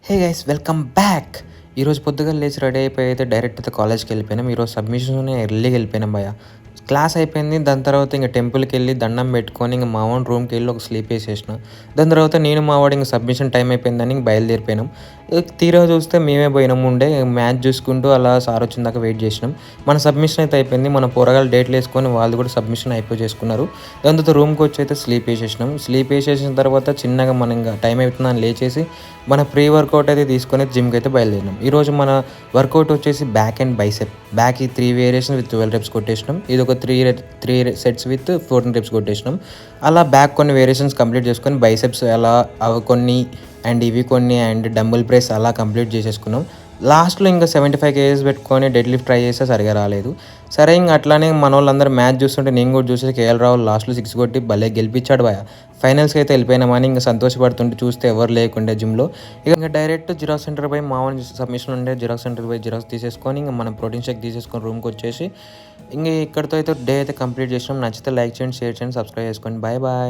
Hey guys welcome back. ఈరోజు పొద్దుగా లేచి రెడీ అయిపోయి అయితే డైరెక్ట్ అయితే కాలేజ్కి వెళ్ళిపోయినాం. ఈరోజు సబ్మిషన్ ఎర్లీగా వెళ్ళిపోయినాం భయ. క్లాస్ అయిపోయింది. దాని తర్వాత ఇంక టెంపుల్కి వెళ్ళి దండం పెట్టుకొని ఇంక మా వాడి రూమ్కి వెళ్ళి ఒక స్లీప్ వేసేసిన. దాని తర్వాత నేను మా వాడు ఇంక సబ్మిషన్ టైం అయిపోయిందని ఇంక బయలుదేరిపోయినాం. తీరా చూస్తే మేమే పోయినాము ఉండే మ్యాచ్ చూసుకుంటూ అలా సార్ వచ్చిన దాకా వెయిట్ చేసినాం. మన సబ్మిషన్ అయితే అయిపోయింది. మన పోరగాళ్ళు డేట్లు వేసుకొని వాళ్ళు కూడా సబ్మిషన్ అయిపోయి చేసుకున్నారు. దాని తర్వాత రూమ్కి వచ్చి అయితే స్లీప్ వేసేసినాం. స్లీప్ వేసేసిన తర్వాత చిన్నగా మనం ఇంకా టైం అవుతుందని లేచేసి మన ప్రీ వర్కౌట్ అయితే తీసుకొని జిమ్కి అయితే బయలుదేరినాం. ఈరోజు మన వర్కౌట్ వచ్చేసి బ్యాక్ అండ్ బైసెప్. బ్యాక్ ఈ 3 వేరియేషన్ విత్ 12 reps కొట్టేసినాం. ఇది ఒక 3 sets విత్ 14 reps కొట్టేసినాం. అలా బ్యాక్ కొన్ని వేరియేషన్స్ కంప్లీట్ చేసుకొని బైసెప్స్ అలా అవి కొన్ని అండ్ ఇవి కొన్ని అండ్ డంబుల్ ప్రెస్ అలా కంప్లీట్ చేసేసుకున్నాం. లాస్ట్లో ఇంకా 75 kgs పెట్టుకొని డెడ్ లిఫ్ట్ ట్రై చేస్తే సరిగా రాలేదు. సరే ఇంకా అట్లానే మన వాళ్ళందరూ మ్యాచ్ చూస్తుంటే నేను కూడా చూసి కేఎల్ రాహుల్ లాస్ట్లో 6 కొట్టి భలే గెలిపించాడు భయ. ఫైనల్స్కి అయితే వెళ్ళిపోయినామని ఇంకా సంతోషపడుతుంటే చూస్తే ఎవరు లేకుండే జిమ్లో. ఇంకా డైరెక్ట్ జిరాక్స్ సెంటర్ పోయి మామూలు సబ్మిషన్ ఉండే జిరాక్స్ సెంటర్ పోయి జిరాక్స్ తీసేసుకొని ఇంకా మనం ప్రోటీన్ షేక్ తీసేసుకొని రూమ్కి వచ్చేసి ఇంకా ఇక్కడితో అయితే డే అయితే కంప్లీట్ చేసినాం. నచ్చితే లైక్ చేయండి, షేర్ చేయండి, సబ్స్క్రైబ్ చేసుకోండి. Bye bye.